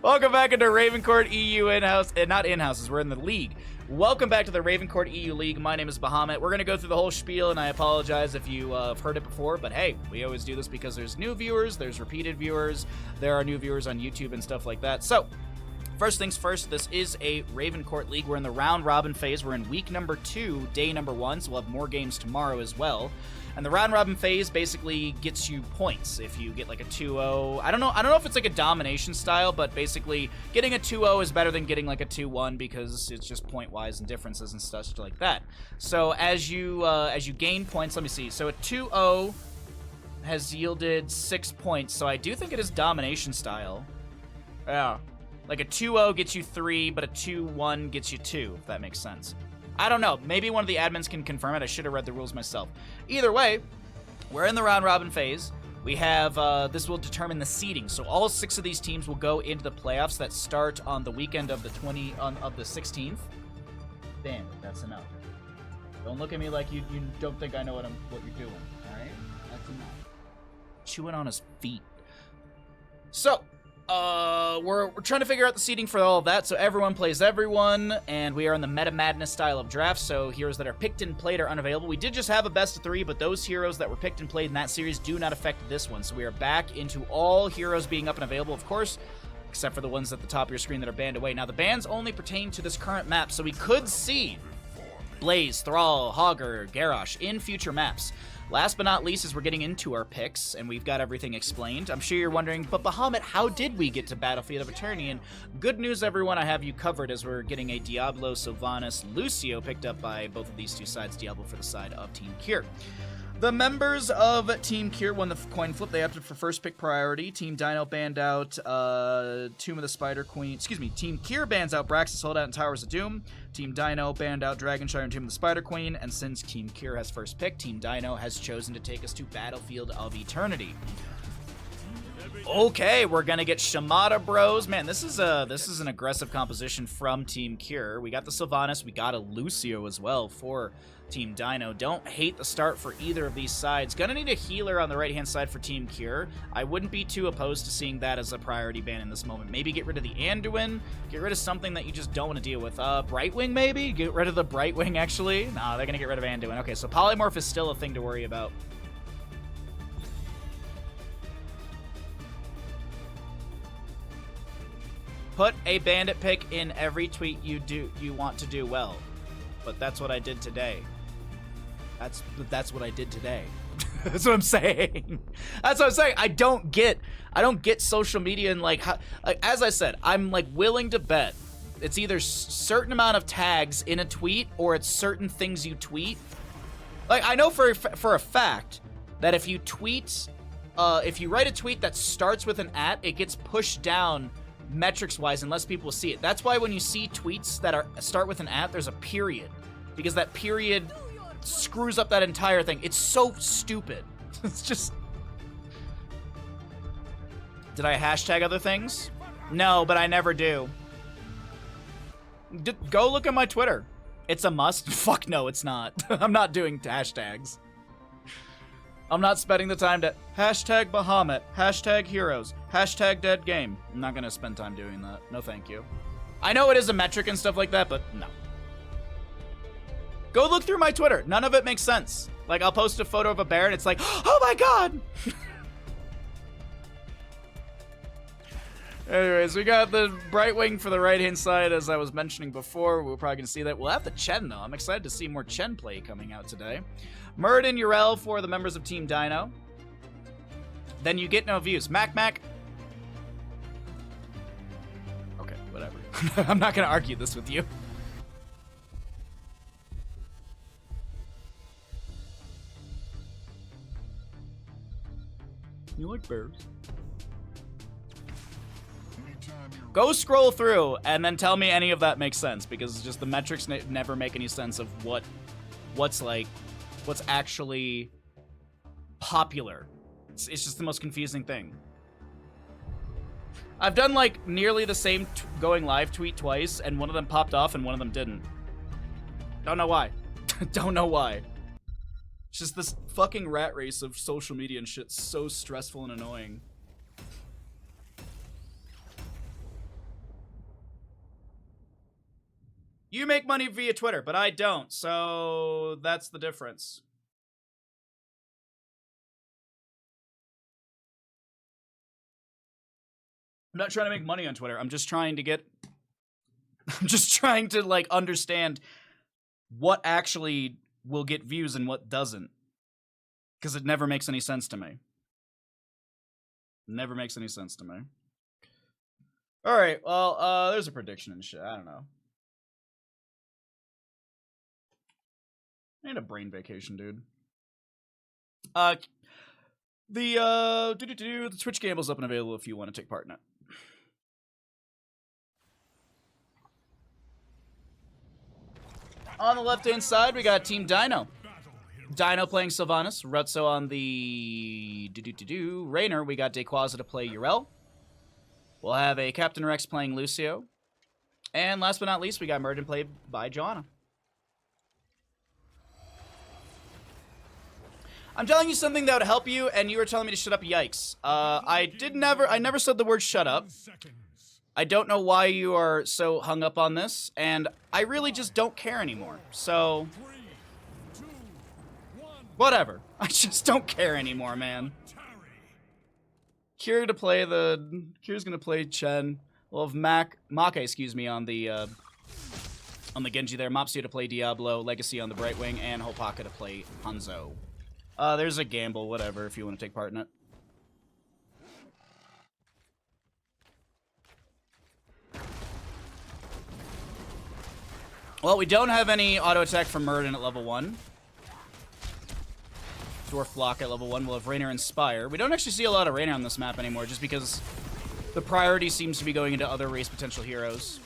Welcome back into Ravencourt EU in-house, not in-houses, we're in the league. Welcome back to the Ravencourt EU League. My name is Bahamut. We're going to go through the whole spiel, and I apologize if you have heard it before, but hey, we always do this because there's new viewers, there's repeated viewers, there are new viewers on YouTube and stuff like that. So, first things first, this is a Ravencourt League. We're in the round-robin phase. We're in week number 2, day number 1, so we'll have more games tomorrow as well. And the round-robin phase basically gets you points if you get like a 2-0. I don't know if it's like a domination style, but basically getting a 2-0 is better than getting like a 2-1 because it's just point-wise and differences and stuff like that. So as you gain points, let me see. So a 2-0 has yielded 6 points, so I do think it is domination style. Yeah. Like a 2-0 gets you 3, but a 2-1 gets you 2, if that makes sense. I don't know. Maybe one of the admins can confirm it. I should have read the rules myself. Either way, we're in the round-robin phase. We have, this will determine the seeding. So all 6 of these teams will go into the playoffs that start on the weekend of the 16th. Damn, that's enough. Don't look at me like you don't think I know what you're doing, all right? That's enough. Chewing on his feet. So, we're trying to figure out the seeding for all of that, so everyone plays everyone, and we are in the Meta Madness style of draft, so heroes that are picked and played are unavailable. We did just have a best of 3, but those heroes that were picked and played in that series do not affect this one, so we are back into all heroes being up and available, of course, except for the ones at the top of your screen that are banned away. Now, the bans only pertain to this current map, so we could see Blaze, Thrall, Hogger, Garrosh in future maps. Last but not least, as we're getting into our picks, and we've got everything explained, I'm sure you're wondering, but Bahamut, how did we get to Battlefield of Eternity? And good news, everyone, I have you covered as we're getting a Diablo, Sylvanas, Lucio picked up by both of these two sides, Diablo for the side of Team Kure. The members of Team Kure won the coin flip. They opted for first pick priority. Team Dynouh banned out Tomb of the Spider Queen. Excuse me. Team Kure bans out Braxis, Holdout, and Towers of Doom. Team Dynouh banned out Dragonshire and Tomb of the Spider Queen. And since Team Kure has first pick, Team Dynouh has chosen to take us to Battlefield of Eternity. Okay, we're gonna get Shamata Bros. Man, this is an aggressive composition from Team Kure. We got the Sylvanas, we got a Lucio as well for Team Dynouh. Don't hate the start for either of these sides. Gonna need a healer on the right-hand side for Team Kure. I wouldn't be too opposed to seeing that as a priority ban in this moment. Maybe get rid of the Anduin, get rid of something that you just don't want to deal with. Brightwing maybe? Get rid of the Brightwing, actually? Nah, they're gonna get rid of Anduin. Okay, so Polymorph is still a thing to worry about. Put a bandit pick in every tweet you want to do well. But that's what I did today. That's what I did today. That's what I'm saying. That's what I'm saying. I don't get social media and like as I said, I'm like willing to bet it's either certain amount of tags in a tweet or it's certain things you tweet. Like I know for a fact that if you tweet, if you write a tweet that starts with an @ it gets pushed down metrics-wise unless people see it. That's why when you see tweets that start with an @ there's a period, because that period screws up that entire thing. It's so stupid. It's just... Did I hashtag other things? No, but I never do. Go look at my Twitter. It's a must. Fuck no, it's not. I'm not doing hashtags. I'm not spending the time to hashtag Bahamut, hashtag heroes, hashtag dead game. I'm not gonna spend time doing that. No thank you. I know it is a metric and stuff like that, but no. Go look through my Twitter. None of it makes sense. Like, I'll post a photo of a bear and it's like, oh my god! Anyways, we got the Brightwing for the right-hand side, as I was mentioning before. We're probably gonna see that. We'll have the Chen, though. I'm excited to see more Chen play coming out today. Muradin Yrel for the members of Team Dynouh. Then you get no views. Mac. Okay, whatever. I'm not gonna argue this with you. You like bears? Go scroll through and then tell me any of that makes sense, because it's just the metrics never make any sense of what's actually popular. It's just the most confusing thing. I've done like nearly the same going live tweet twice, and one of them popped off and one of them didn't. Don't know why. Don't know why. It's just this fucking rat race of social media and shit's so stressful and annoying. You make money via Twitter, but I don't, so that's the difference. I'm not trying to make money on Twitter. I'm just trying to get... I'm just trying to, like, understand what actually will get views and what doesn't. Because it never makes any sense to me. Never makes any sense to me. Alright, well, there's a prediction and shit. I don't know. I need a brain vacation, dude. The Twitch Gamble's up and available if you want to take part in it. On the left-hand side, we got Team Dynouh. Dynouh playing Sylvanas. Rutzo on the... Raynor, we got Dayquaza to play Yrel. We'll have a Captain Rex playing Lucio. And last but not least, we got Murden played by Joanna. I'm telling you something that would help you, and you were telling me to shut up. Yikes. I never said the word shut up. I don't know why you are so hung up on this, and I really just don't care anymore. So, whatever. I just don't care anymore, man. Kure to play the... Kure's gonna play Chen. We'll have Maka, excuse me, on the Genji there. Mopsio to play Diablo. Legacy on the Brightwing, and Hopaka to play Hanzo. There's a gamble, whatever, if you want to take part in it. Well, we don't have any auto attack from Murden at level 1. Dwarf block at level 1. We'll have Raynor Inspire. We don't actually see a lot of Raynor on this map anymore, just because the priority seems to be going into other race potential heroes.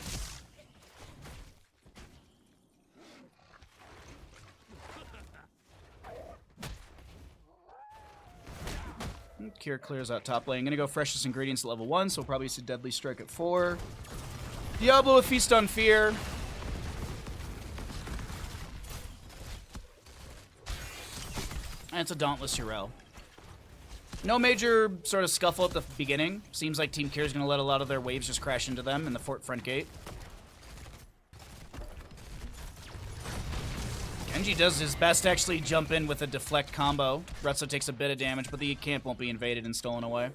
Kure clears out top lane. Gonna go Freshest Ingredients at level 1, so we'll probably see Deadly Strike at 4. Diablo with Feast on Fear. And it's a Dauntless Yrel. No major sort of scuffle at the beginning. Seems like Team Kure is going to let a lot of their waves just crash into them in the front gate. Genji does his best to actually jump in with a deflect combo. Rutzo takes a bit of damage, but the camp won't be invaded and stolen away.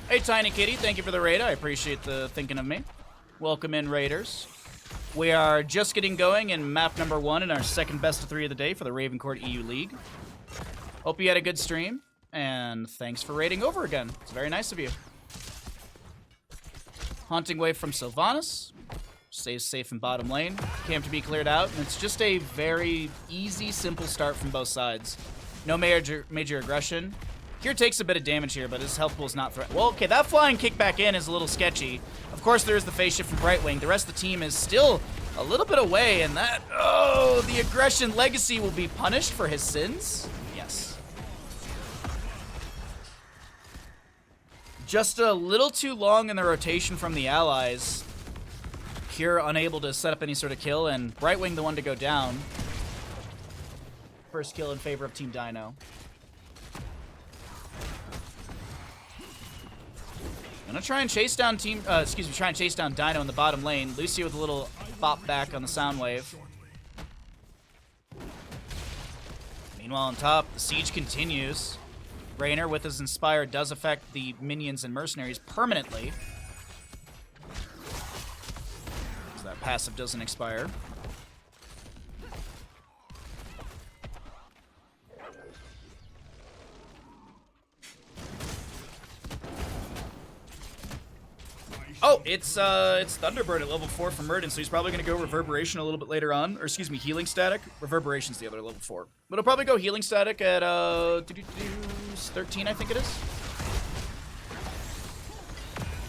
Hey, Tiny Kitty, thank you for the raid. I appreciate the thinking of me. Welcome in, Raiders. We are just getting going in map number 1 in our second best of 3 of the day for the Raven Court EU League. Hope you had a good stream, and thanks for raiding over again. It's very nice of you. Haunting Wave from Sylvanas. Stays safe in bottom lane. Camp to be cleared out, and it's just a very easy, simple start from both sides. No major aggression. Kure takes a bit of damage here, but his health pool is not threatened. Well, okay, that flying kick back in is a little sketchy. Of course, there is the phase shift from Brightwing. The rest of the team is still a little bit away, and that... Oh, the aggression legacy will be punished for his sins? Yes. Just a little too long in the rotation from the allies. Kure unable to set up any sort of kill, and Brightwing the one to go down. First kill in favor of Team Dynouh. Gonna try and chase down Dynouh in the bottom lane. Lucio with a little bop back on the sound wave. Meanwhile on top, the siege continues. Raynor with his Inspire does affect the minions and mercenaries permanently. So that passive doesn't expire. Oh, it's Thunderbird at level 4 from Murden, so he's probably going to go Reverberation a little bit later on. Or, excuse me, Healing Static. Reverberation's the other level 4. But he'll probably go Healing Static at, 13, I think it is.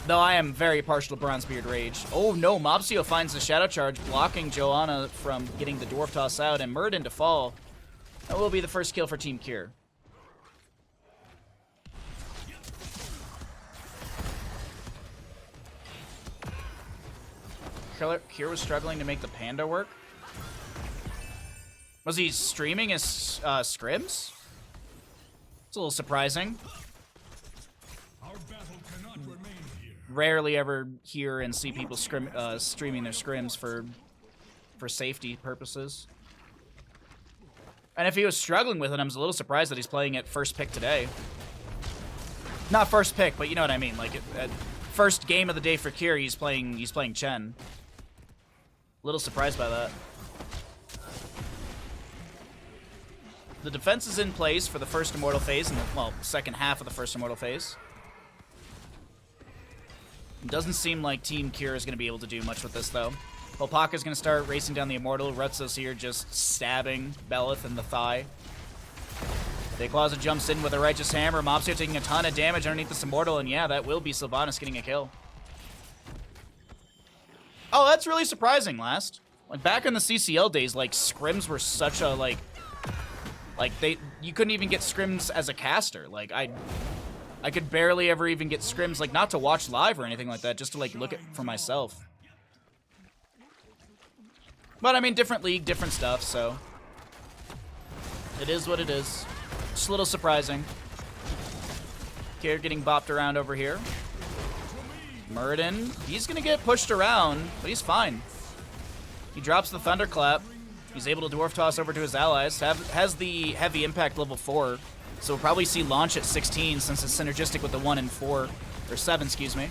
Though I am very partial to Bronzebeard Rage. Oh, no, Mopsio finds the Shadow Charge, blocking Joanna from getting the Dwarf Toss out, and Murden to fall. That will be the first kill for Team Kure. Kure was struggling to make the panda work. Was he streaming his scrims? It's a little surprising. Our battle cannot rarely ever hear and see people streaming their scrims for safety purposes. And if he was struggling with it, I'm a little surprised that he's playing it first pick today. Not first pick, but you know what I mean. Like at first game of the day for Kure, he's playing Chen. A little surprised by that. The defense is in place for the first Immortal phase, and well, second half of the first Immortal phase. It doesn't seem like Team Kure is going to be able to do much with this, though. Hopaka's going to start racing down the Immortal. Rutzo's here just stabbing Belith in the thigh. Dayquaza jumps in with a Righteous Hammer. Mobster taking a ton of damage underneath this Immortal, and yeah, that will be Sylvanas getting a kill. Oh, that's really surprising, Last. Like, back in the CCL days, like, scrims were such a, like, you couldn't even get scrims as a caster. Like, I could barely ever even get scrims, like, not to watch live or anything like that, just to, like, look at for myself. But, I mean, different league, different stuff, so it is what it is. Just a little surprising. Kure getting bopped around over here. Muradin, he's going to get pushed around, but he's fine. He drops the Thunderclap. He's able to Dwarf Toss over to his allies. Has the Heavy Impact level 4, so we'll probably see launch at 16 since it's synergistic with the 1 and 4, or 7, excuse me.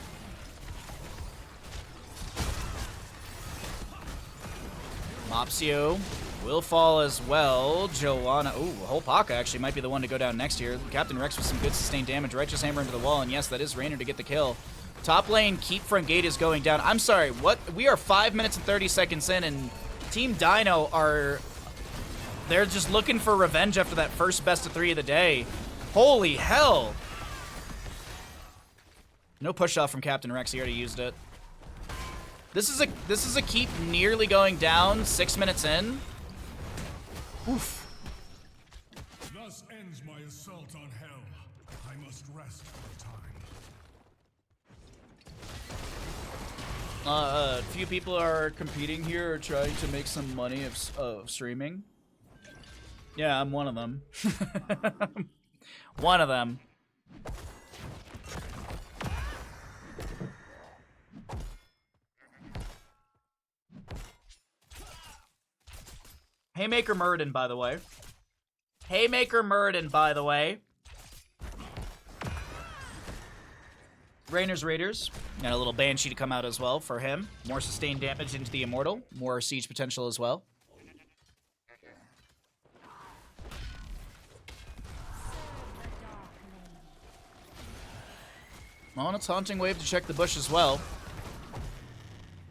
Mopsio will fall as well. Joanna, ooh, Hopaka actually might be the one to go down next here. Captain Rex with some good sustained damage. Righteous Hammer into the wall, and yes, that is Raynor to get the kill. Top lane, keep front gate is going down. I'm sorry, what? We are 5 minutes and 30 seconds in, and Team Dynouh they're just looking for revenge after that first best of 3 of the day. Holy hell. No push off from Captain Rex, he already used it. This is a keep nearly going down 6 minutes in. Oof. Thus ends my assault on hell. I must rest for a time. A few people are competing here or trying to make some money of streaming. Yeah, I'm one of them. One of them. Haymaker Muradin, by the way. Haymaker Muradin, by the way. Raynor's Raiders. Got a little Banshee to come out as well for him. More sustained damage into the Immortal. More siege potential as well. On its Haunting Wave to check the bush as well.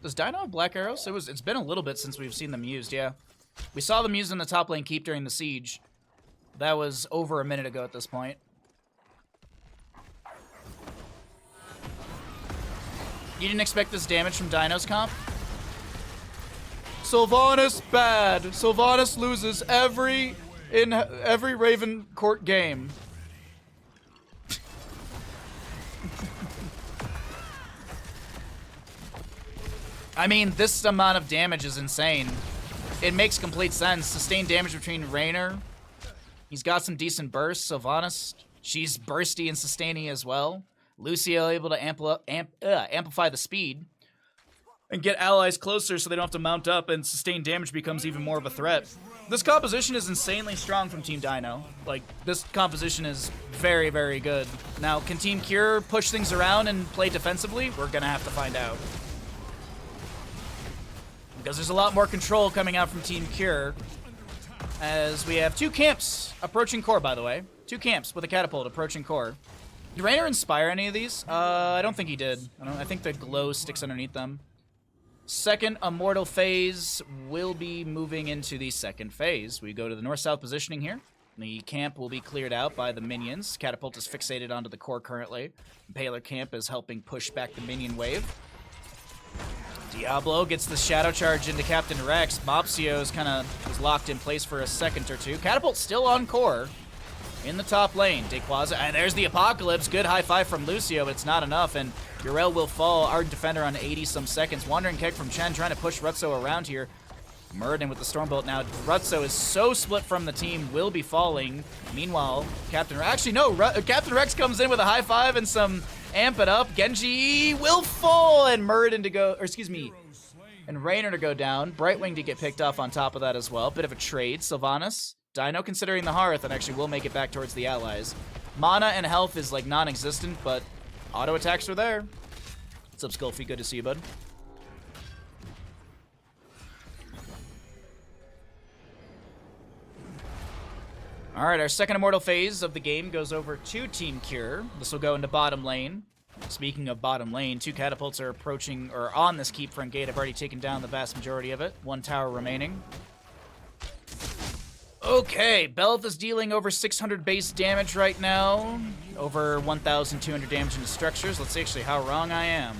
Does Dynouh have Black Arrows? It's been a little bit since we've seen them used, yeah. We saw them used in the top lane keep during the siege. That was over a minute ago at this point. You didn't expect this damage from Dynouh's comp? Sylvanas bad. Sylvanas loses every Raven Court game. I mean, this amount of damage is insane. It makes complete sense. Sustained damage between Raynor. He's got some decent bursts. Sylvanas, she's bursty and sustaining as well. Lucio able to amplify the speed and get allies closer so they don't have to mount up, and sustained damage becomes even more of a threat. This composition is insanely strong from Team Dynouh. Like, this composition is very, very good. Now, can Team Kure push things around and play defensively? We're going to have to find out. Because there's a lot more control coming out from Team Kure, as we have 2 camps approaching Core, by the way. 2 camps with a catapult approaching Core. Did Raynor inspire any of these? I don't think he did. I think the glow sticks underneath them. Second Immortal phase will be moving into the second phase. We go to the north-south positioning here. The camp will be cleared out by the minions. Catapult is fixated onto the Core currently. Impaler camp is helping push back the minion wave. Diablo gets the Shadow Charge into Captain Rex. Mopsio is locked in place for a second or two. Catapult still on Core. In the top lane, Dayquaza, and there's the Apocalypse. Good high five from Lucio, but it's not enough, and Yrel will fall. Ardent Defender on 80-some seconds. Wandering Keg from Chen trying to push Rutzo around here. Muradin with the Stormbolt now. Rutzo is so split from the team, will be falling. Meanwhile, Captain Rex comes in with a high five and some Amp it up. Genji will fall, and Muradin to go, or excuse me, and Raynor to go down. Brightwing to get picked off on top of that as well. Bit of a trade. Sylvanas. Dynouh considering the Hearth, and actually will make it back towards the allies. Mana and health is like non-existent, but auto attacks are there. What's up, Skullfy? Good to see you, bud. Alright, our second immortal phase of the game goes over to Team Kure. This will go into bottom lane. Speaking of bottom lane, 2 catapults are approaching, or on this keep front gate. I've already taken down the vast majority of it. 1 tower remaining. Okay, Belth is dealing over 600 base damage right now. Over 1,200 damage into structures. Let's see actually how wrong I am.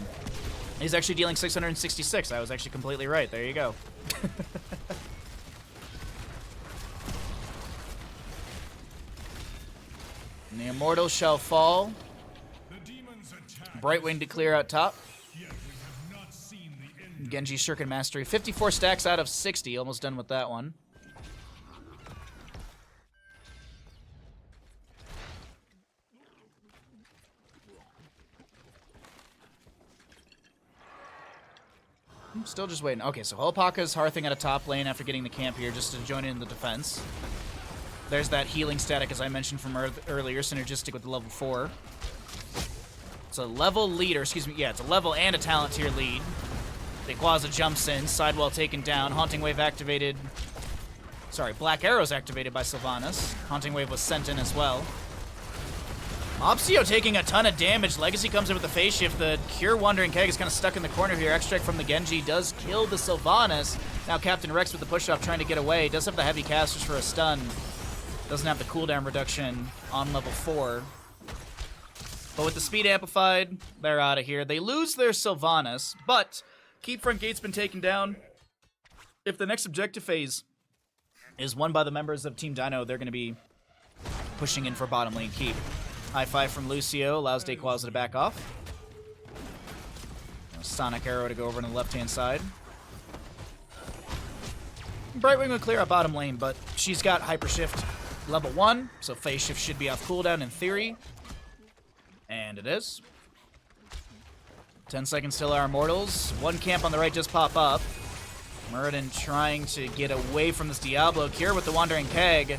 He's actually dealing 666. I was actually completely right. There you go. And the Immortals shall fall. Brightwing to clear out top. Genji Shuriken Mastery. 54 stacks out of 60. Almost done with that one. I'm still just waiting. Okay, so Holopaka's hearthing at a top lane after getting the camp here just to join in the defense. There's that healing static, as I mentioned from earlier, synergistic with the level 4. It's a level lead, or excuse me, yeah, it's a level and a talent tier lead. Dayquaza jumps in, Sidewall taken down, Haunting Wave activated. Sorry, Black Arrow's activated by Sylvanas. Haunting Wave was sent in as well. Opsio taking a ton of damage. Legacy comes in with the phase shift. The Kure Wandering Keg is kind of stuck in the corner here. Extract from the Genji does kill the Sylvanas. Now Captain Rex with the push-off trying to get away. Does have the heavy casters for a stun. Doesn't have the cooldown reduction on level 4. But with the speed amplified, they're out of here. They lose their Sylvanas, but Keep Front Gate's been taken down. If the next objective phase is won by the members of Team Dynouh, they're going to be pushing in for bottom lane keep. High five from Lucio allows Dayquaza to back off. Sonic Arrow to go over to the left-hand side. Brightwing would clear up bottom lane, but she's got Hyper Shift level 1, so phase shift should be off cooldown in theory. And it is. 10 seconds till our Immortals. 1 camp on the right just pop up. Muradin trying to get away from this Diablo. Kure with the Wandering Keg.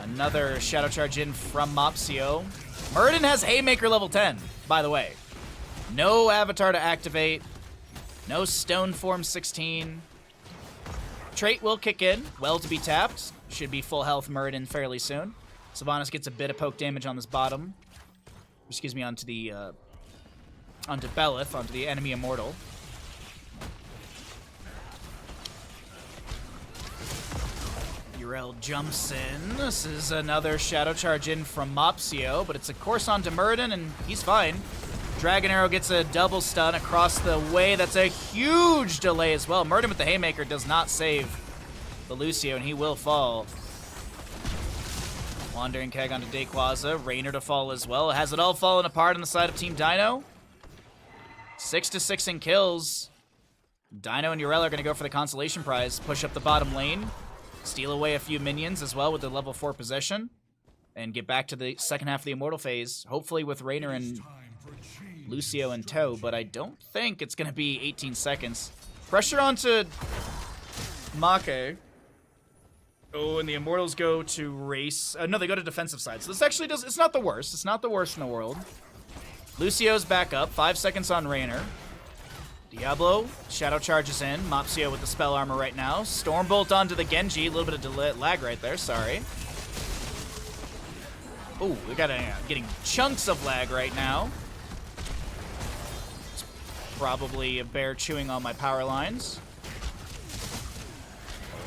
Another Shadow Charge in from Mopsio. Muradin has Haymaker level 10, by the way. No Avatar to activate. No Stone Form 16. Trait will kick in. Well to be tapped. Should be full health Muradin fairly soon. Sylvanas gets a bit of poke damage on this bottom. Excuse me, onto the onto Belith, onto the enemy Immortal. Urel jumps in. This is another Shadow Charge in from Mopsio, but it's a course onto Muradin, and he's fine. Dragon Arrow gets a double stun across the way. That's a huge delay as well. Muradin with the Haymaker does not save the Lucio, and he will fall. Wandering Keg onto Dayquaza. Raynor to fall as well. Has it all fallen apart on the side of Team Dynouh? 6-6 in kills. Dynouh and Urel are going to go for the consolation prize. Push up the bottom lane. Steal away a few minions as well with the level 4 possession. And get back to the second half of the Immortal phase. Hopefully with Raynor and Lucio in tow. But I don't think it's going to be 18 seconds. Pressure onto Make. Oh, and the Immortals go to race. No, they go to defensive side. So this actually does. It's not the worst. It's not the worst in the world. Lucio's back up. 5 seconds on Raynor. Diablo. Shadow charges in. Mopsio with the spell armor right now. Stormbolt onto the Genji. A little bit of lag right there. Sorry. Oh, we got getting chunks of lag right now. It's probably a bear chewing on my power lines.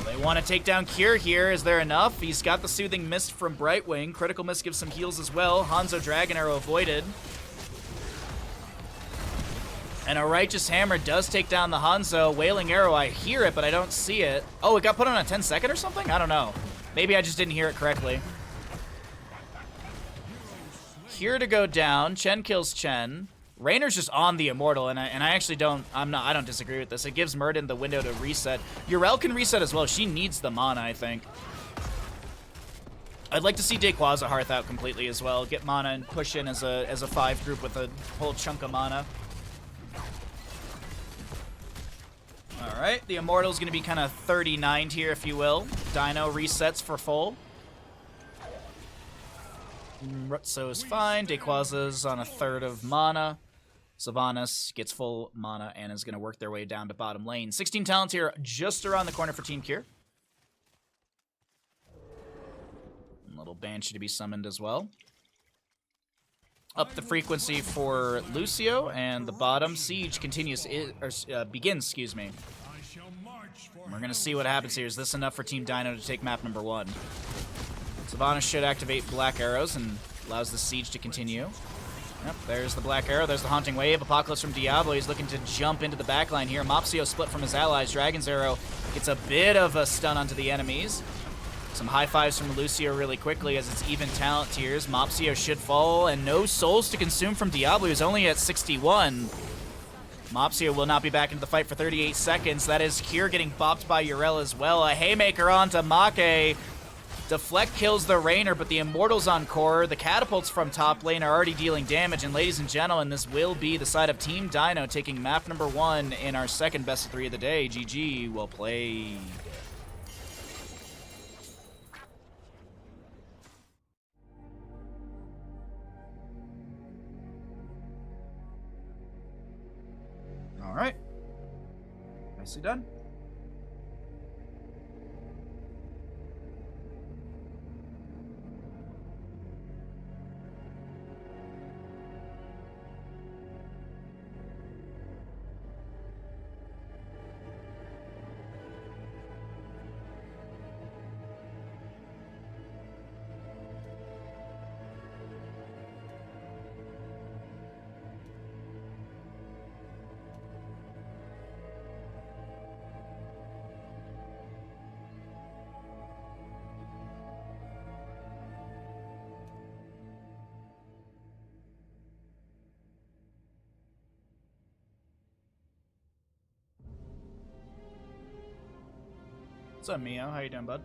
They want to take down Kure here. Is there enough? He's got the Soothing Mist from Brightwing. Critical Mist gives some heals as well. Hanzo Dragon Arrow avoided. And a Righteous Hammer does take down the Hanzo. Wailing Arrow, I hear it, but I don't see it. Oh, it got put on a 10-second or something? I don't know. Maybe I just didn't hear it correctly. Kure to go down. Chen kills Chen. Raynor's just on the Immortal, and I actually don't I don't disagree with this. It gives Muradin the window to reset. Urel can reset as well. She needs the mana, I think. I'd like to see Dayquaza Hearth out completely as well. Get mana and push in as a 5 group with a whole chunk of mana. Alright, the Immortal's gonna be kind of 39'd here, if you will. Dynouh resets for full. Rutso is fine. Dayquaza's on a 1/3 of mana. Sylvanas gets full mana and is gonna work their way down to bottom lane. 16 talents here just around the corner for Team Kure. Little Banshee to be summoned as well. Up the frequency for Lucio, and the bottom siege continues, begins, excuse me. And we're gonna see what happens here. Is this enough for Team Dynouh to take map number 1? Sylvanas should activate black arrows and allows the siege to continue. Yep, there's the black arrow, there's the haunting wave. Apocalypse from Diablo, he's looking to jump into the backline here. Mopsio split from his allies. Dragon's arrow gets a bit of a stun onto the enemies. Some high fives from Lucio really quickly as it's even talent tiers. Mopsio should fall, and no souls to consume from Diablo, who's only at 61. Mopsio will not be back into the fight for 38 seconds. That is Kure getting bopped by Yrel as well. A haymaker onto Make. Deflect kills the Rainer, but the Immortals on core. The catapults from top lane are already dealing damage, and ladies and gentlemen, this will be the side of Team Dynouh taking map number 1 in our second best of 3 of the day. GG, well played. All right. Nicely done. What's up, Mio? How you doing, bud?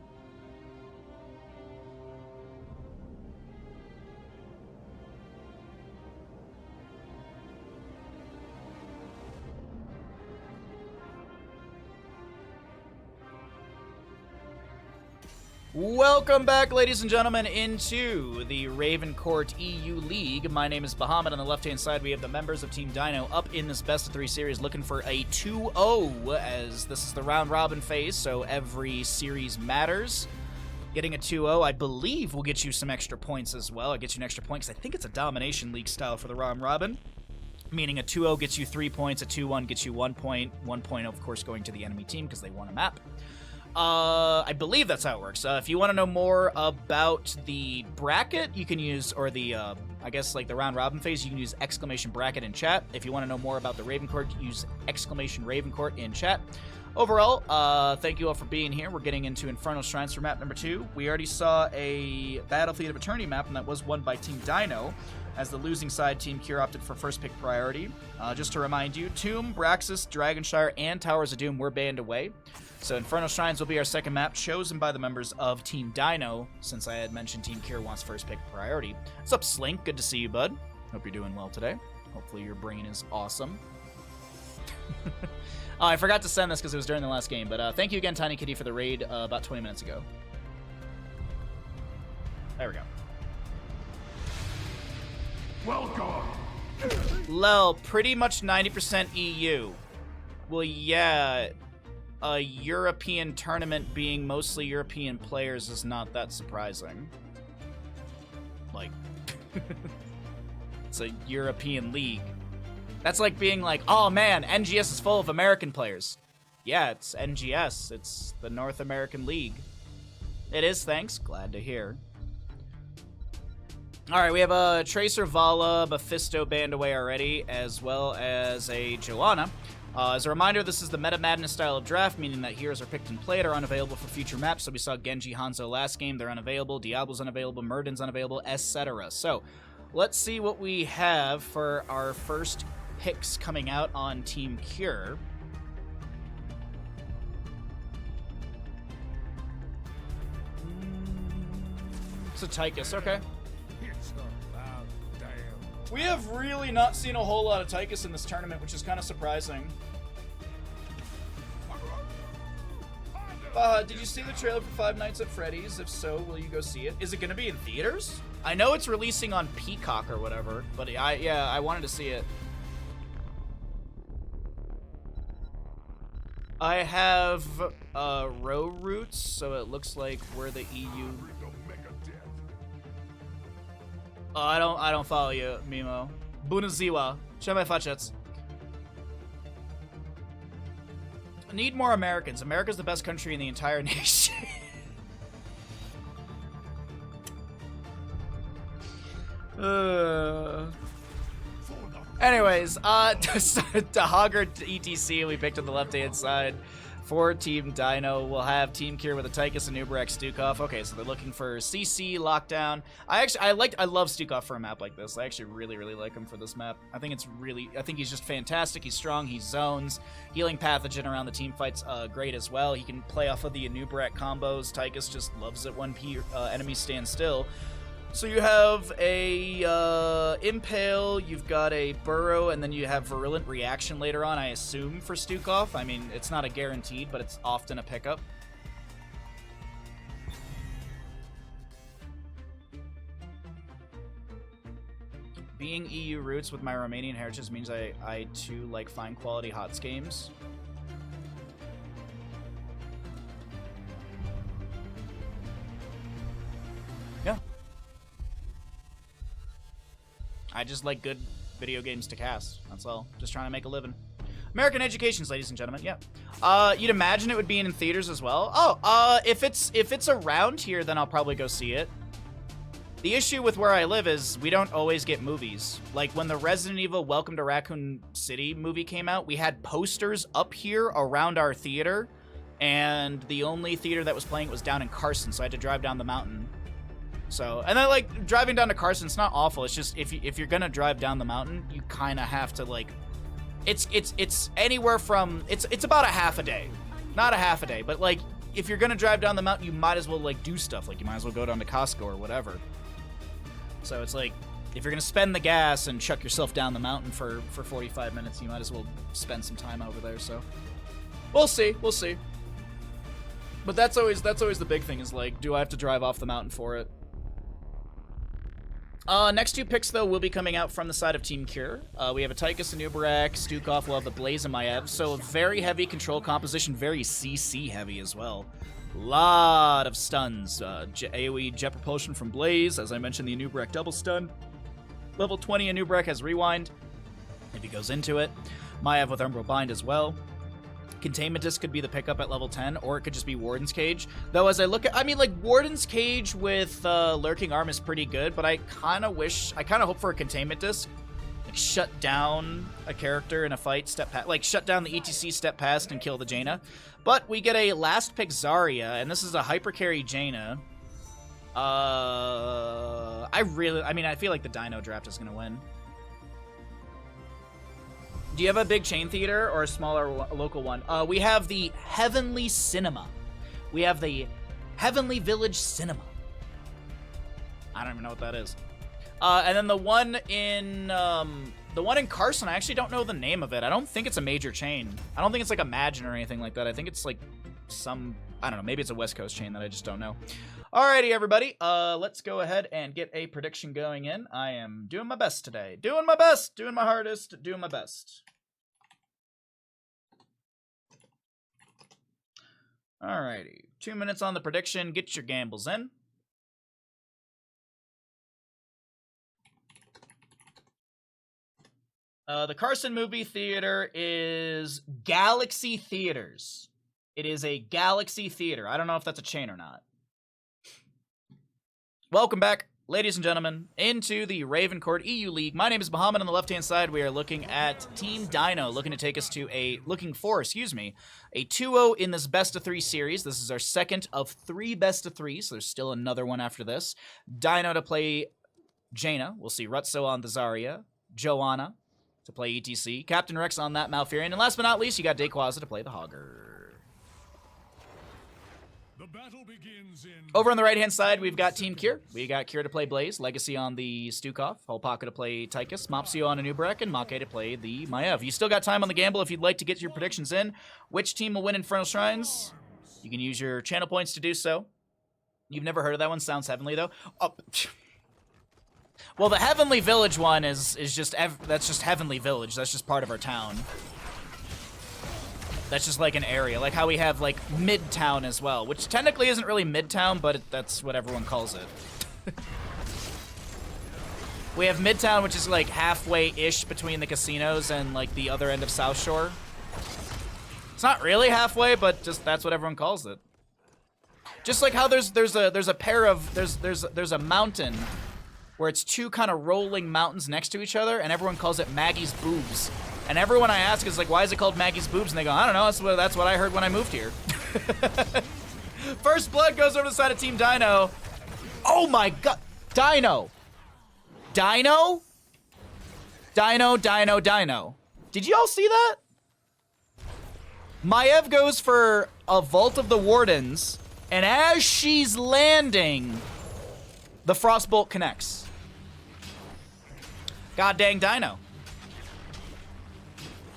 Welcome back, ladies and gentlemen, into the Raven Court EU League. My name is Bahamut. On the left-hand side, we have the members of Team Dynouh up in this best-of-3 series looking for a 2-0, as this is the round-robin phase, so every series matters. Getting a 2-0, I believe, will get you some extra points as well. It gets you an extra point, because I think it's a Domination League style for the round-robin, meaning a 2-0 gets you 3 points, a 2-1 gets you 1 point, 1 point, of course, going to the enemy team, because they won a map. I believe that's how it works. If you want to know more about the bracket, you can use, or the, I guess, like the round-robin phase, you can use exclamation bracket in chat. If you want to know more about the Raven Court, use exclamation Raven Court in chat. Overall, thank you all for being here. We're getting into Infernal Shrines for map number 2. We already saw a Battlefield of Eternity map, and that was won by Team Dynouh, as the losing side, Team Kure, opted for first pick priority. Just to remind you, Tomb, Braxis, Dragonshire, and Towers of Doom were banned away. So Infernal Shrines will be our second map, chosen by the members of Team Dynouh, since I had mentioned Team Kure wants first pick priority. What's up, Slink? Good to see you, bud. Hope you're doing well today. Hopefully your brain is awesome. Oh, I forgot to send this because it was during the last game, but thank you again, Tiny Kitty, for the raid about 20 minutes ago. There we go. Welcome. Lel, pretty much 90% EU. Well, yeah, a European tournament being mostly European players is not that surprising. Like, it's a European league. That's like being like, oh man, NGS is full of American players. Yeah, it's NGS. It's the North American League. It is, thanks. Glad to hear. Alright, we have a Tracer, Vala, Mephisto banned away already, as well as a Joanna. As a reminder, this is the Meta Madness style of draft, meaning that heroes are picked and played are unavailable for future maps. So we saw Genji, Hanzo last game, they're unavailable. Diablo's unavailable, Murden's unavailable, etc. So, let's see what we have for our first picks coming out on Team Kure. It's a Tychus, okay. It's about damn. We have really not seen a whole lot of Tychus in this tournament, which is kind of surprising. Did you see the trailer for Five Nights at Freddy's? If so, will you go see it? Is it going to be in theaters? I know it's releasing on Peacock or whatever, but I wanted to see it. I have row roots, so it looks like we're the EU. I don't follow you, Mimo. Bunaziwa. Shemai Fachets. Need more Americans. America's the best country in the entire nation. Anyways, to Hogger ETC, we picked on the left-hand side. For Team Dynouh, we'll have Team Kure with a Tychus and Uberak Stukov. Okay, so they're looking for CC, Lockdown. I love Stukov for a map like this. I actually really like him for this map. I think he's just fantastic. He's strong, he zones. Healing Pathogen around the team fight's great as well. He can play off of the Uberak combos. Tychus just loves it when enemies stand still. So you have a Impale, you've got a Burrow, and then you have Virulent Reaction later on, I assume, for Stukov. I mean, it's not a guaranteed, but it's often a pickup. Being EU roots with my Romanian heritage means I too like fine quality HOTS games. Yeah. I just like good video games to cast. That's all. Just trying to make a living. American Educations, ladies and gentlemen. Yeah. You'd imagine it would be in theaters as well. Oh, if it's around here, then I'll probably go see it. The issue with where I live is we don't always get movies. Like when the Resident Evil Welcome to Raccoon City movie came out, we had posters up here around our theater, and the only theater that was playing it was down in Carson, so I had to drive down the mountain. So, and then like driving down to Carson, it's not awful. It's just if you're gonna drive down the mountain, you kind of have to like, it's anywhere from it's about a half a day, not a half a day, but like if you're gonna drive down the mountain, you might as well like do stuff. Like you might as well go down to Costco or whatever. So it's like if you're gonna spend the gas and chuck yourself down the mountain for 45 minutes, you might as well spend some time over there. So we'll see. But that's always the big thing is like, do I have to drive off the mountain for it? Next two picks, though, will be coming out from the side of Team Kure. We have a Tychus and Uberak, Stukov, we'll have the Blaze and Maiev. So a very heavy control composition, very CC heavy as well. Lot of stuns. AoE Jet Propulsion from Blaze. As I mentioned, the Uberak double stun. Level 20 Uberak has Rewind, if he goes into it. Maiev with Umbral Bind as well. Containment Disc could be the pickup at level 10, or it could just be Warden's Cage. Though as I look at, I mean, like, Warden's Cage with Lurking Arm is pretty good, but I kind of hope for a Containment Disc. Like, shut down a character in a fight, shut down the ETC, step past, and kill the Jaina. But we get a last pick Zarya, and this is a hyper carry Jaina. I feel like the Dynouh draft is going to win. Do you have a big chain theater or a smaller local one? We have the Heavenly Cinema. We have the Heavenly Village Cinema. I don't even know what that is. And then the one in Carson, I actually don't know the name of it. I don't think it's a major chain. I don't think it's like Imagine or anything like that. I think it's like I don't know, maybe it's a West Coast chain that I just don't know. Alrighty, everybody. Let's go ahead and get a prediction going in. I am doing my best today. Doing my best. Doing my hardest. Doing my best. Alrighty. 2 minutes on the prediction. Get your gambles in. The Carson Movie Theater is Galaxy Theaters. It is a Galaxy Theater. I don't know if that's a chain or not. Welcome back, ladies and gentlemen, into the Raven Court EU League. My name is Bahamut. On the left-hand side, we are looking at Team Dynouh, looking for a 2-0 in this best-of-3 series. This is our second of 3 best-of-3, so there's still another one after this. Dynouh to play Jaina. We'll see Rutso on the Zarya. Joanna to play ETC. Captain Rex on that Malfurion. And last but not least, you got Dayquaza to play the Hogger. The battle begins in... Over on the right-hand side, we've got Team Kure. We got Kure to play Blaze, Legacy on the Stukov, Holpaka to play Tychus, Mopsio on Anubarak, and Make to play the Maiev. You still got time on the gamble if you'd like to get your predictions in. Which team will win Infernal Shrines? You can use your channel points to do so. You've never heard of that one? Sounds heavenly, though. Oh. Well, the Heavenly Village one is just... that's just Heavenly Village. That's just part of our town. That's just like an area, like how we have like Midtown as well, which technically isn't really Midtown, but that's what everyone calls it. We have Midtown, which is like halfway-ish between the casinos and like the other end of South Shore. It's not really halfway, but just that's what everyone calls it. Just like how there's a mountain where it's two kind of rolling mountains next to each other, and everyone calls it Maggie's Boobs. And everyone I ask is like, why is it called Maggie's Boobs? And they go, I don't know, that's what I heard when I moved here. First blood goes over to the side of Team Dynouh. Oh my god. Dynouh. Dynouh? Dynouh, Dynouh, Dynouh. Did you all see that? Maiev goes for a Vault of the Wardens, and as she's landing, the Frostbolt connects. God dang Dynouh.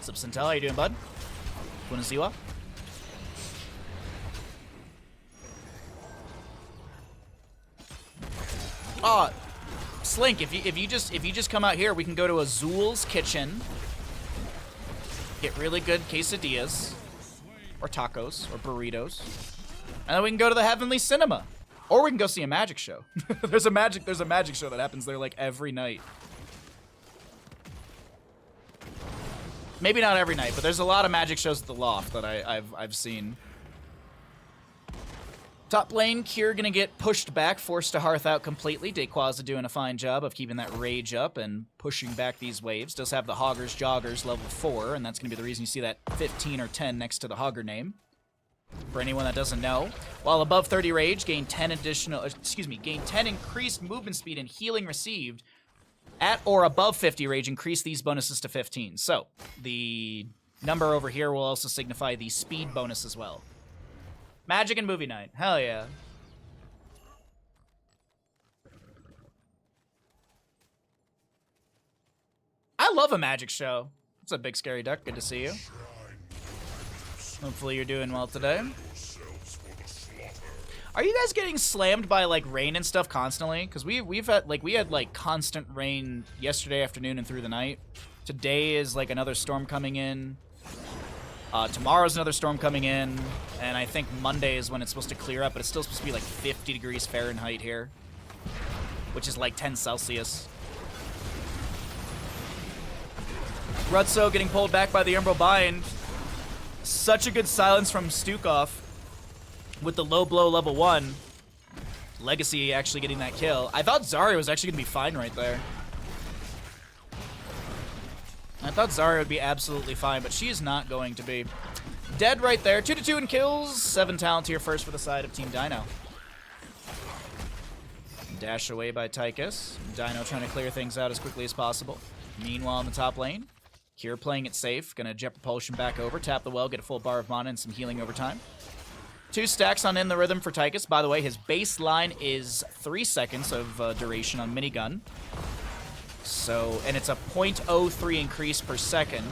What's up, Sintel? How you doing, bud? Konnichiwa. Oh, Slink, if you just come out here, we can go to Azul's kitchen, get really good quesadillas, or tacos, or burritos, and then we can go to the Heavenly Cinema, or we can go see a magic show. There's a magic show that happens there like every night. Maybe not every night, but there's a lot of magic shows at the Loft that I've seen. Top lane, Kure gonna get pushed back, forced to hearth out completely. Dayquaza doing a fine job of keeping that rage up and pushing back these waves. Does have the Hoggers Joggers level 4, and that's gonna be the reason you see that 15 or 10 next to the Hogger name. For anyone that doesn't know, while above 30 rage, gain 10 increased movement speed and healing received. At or above 50 rage, increase these bonuses to 15. So, the number over here will also signify the speed bonus as well. Magic and movie night. Hell yeah. I love a magic show. What's up, Big Scary Duck? Good to see you. Hopefully you're doing well today. Are you guys getting slammed by like rain and stuff constantly? Because we had like constant rain yesterday afternoon and through the night. Today is like another storm coming in. Tomorrow's another storm coming in, and I think Monday is when it's supposed to clear up, but it's still supposed to be like 50 degrees Fahrenheit here, which is like 10 Celsius. Rutso getting pulled back by the Umbral Bind. Such a good silence from Stukov with the low blow level 1. Legacy actually getting that kill. I thought Zarya was actually going to be fine right there. I thought Zarya would be absolutely fine, but she is not going to be. Dead right there. 2-2 in kills. 7 talent here first for the side of Team Dynouh. Dash away by Tychus. Dynouh trying to clear things out as quickly as possible. Meanwhile in the top lane, Kure playing it safe. Gonna jet propulsion back over, tap the well, get a full bar of mana and some healing over time. 2 stacks on In the Rhythm for Tychus. By the way, his baseline is 3 seconds of duration on minigun. So, and it's a 0.03 increase per second.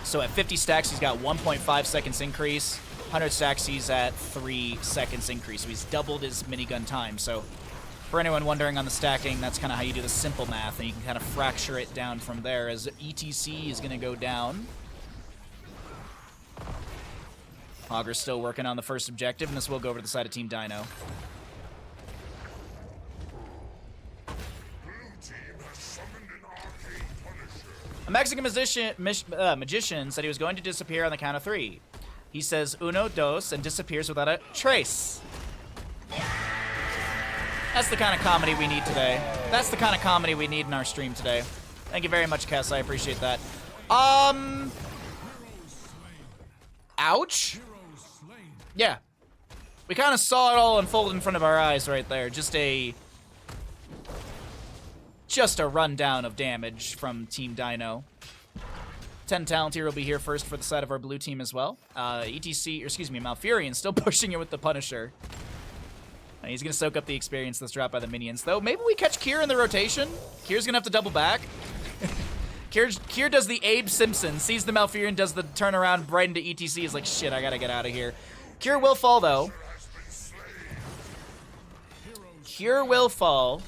So at 50 stacks, he's got 1.5 seconds increase. 100 stacks, he's at 3 seconds increase. So he's doubled his minigun time. So for anyone wondering on the stacking, that's kind of how you do the simple math, and you can kind of fracture it down from there as ETC is going to go down. Hogger's still working on the first objective, and this will go over to the side of Team Dynouh. A Mexican magician said he was going to disappear on the count of 3. He says uno, dos, and disappears without a trace. That's the kind of comedy we need today. That's the kind of comedy we need in our stream today. Thank you very much, Kess. I appreciate that. Ouch. Yeah. We kind of saw it all unfold in front of our eyes right there. Just a rundown of damage from Team Dynouh. 10 talent here will be here first for the side of our blue team as well. ETC, or excuse me, Malfurion still pushing it with the Punisher. He's going to soak up the experience that's dropped by the minions, though. Maybe we catch Kure in the rotation. Kure's going to have to double back. Kure does the Abe Simpson, sees the Malfurion, does the turnaround right into ETC, is like, shit, I got to get out of here. Kure will fall, though. Kure will fall.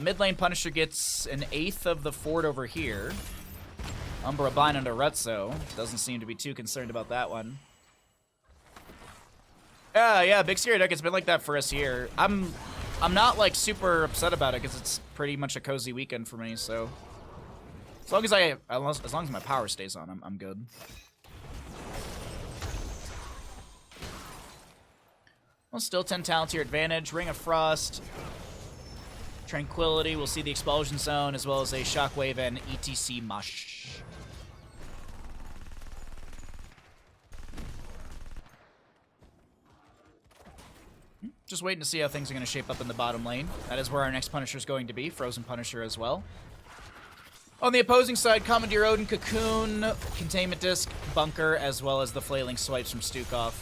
Mid lane Punisher gets an 1/8 of the fort over here. Umbra bind under Rutso. Doesn't seem to be too concerned about that one. Yeah, Big Scary Duck, it's been like that for us here. I'm not like super upset about it because it's pretty much a cozy weekend for me, so as long as my power stays on, I'm good. Well, still 10 talent to your advantage. Ring of Frost, Tranquility. We'll see the Expulsion Zone as well as a Shockwave and ETC Mush. Just waiting to see how things are going to shape up in the bottom lane. That is where our next Punisher is going to be. Frozen Punisher as well. On the opposing side, Commandeer Odin, Cocoon, Containment Disc, Bunker, as well as the Flailing Swipes from Stukov.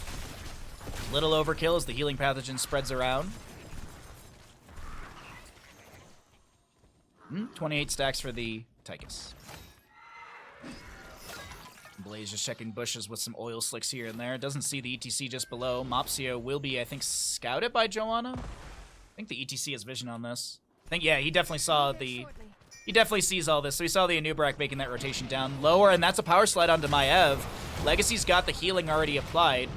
Little overkill as the healing pathogen spreads around. 28 stacks for the Tychus. Blaze just checking bushes with some oil slicks here and there. Doesn't see the ETC just below. Mopsio will be, I think, scouted by Joanna. I think the ETC has vision on this. I think, yeah, he definitely saw the... He definitely sees all this. So he saw the Anubrak making that rotation down lower, and that's a power slide onto Maiev. Legacy's got the healing already applied.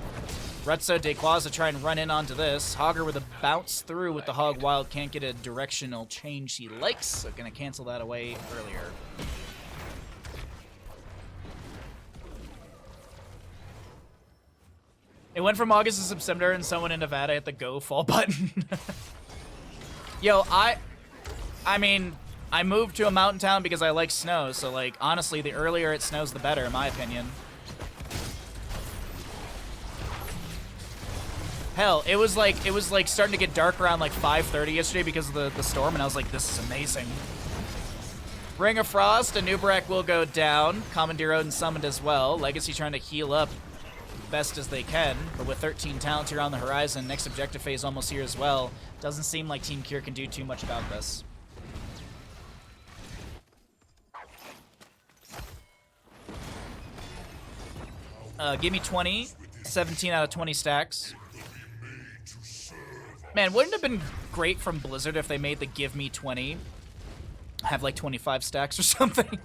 Rutso, Dequaza try and run in onto this. Hogger with a bounce through with the Hog Wild. Can't get a directional change he likes, so gonna cancel that away earlier. It went from August to September and someone in Nevada hit the go fall button. Yo, I mean, I moved to a mountain town because I like snow, so like, honestly, the earlier it snows, the better, in my opinion. Hell, it was like starting to get dark around like 5:30 yesterday because of the storm, and I was like, this is amazing. Ring of Frost, Anubrak will go down. Commandeer Odin summoned as well. Legacy trying to heal up best as they can, but with 13 talents here on the horizon, next objective phase almost here as well. Doesn't seem like Team Kure can do too much about this. Give me 20. 17 out of 20 stacks. Man, wouldn't it have been great from Blizzard if they made the give me 20 have like 25 stacks or something?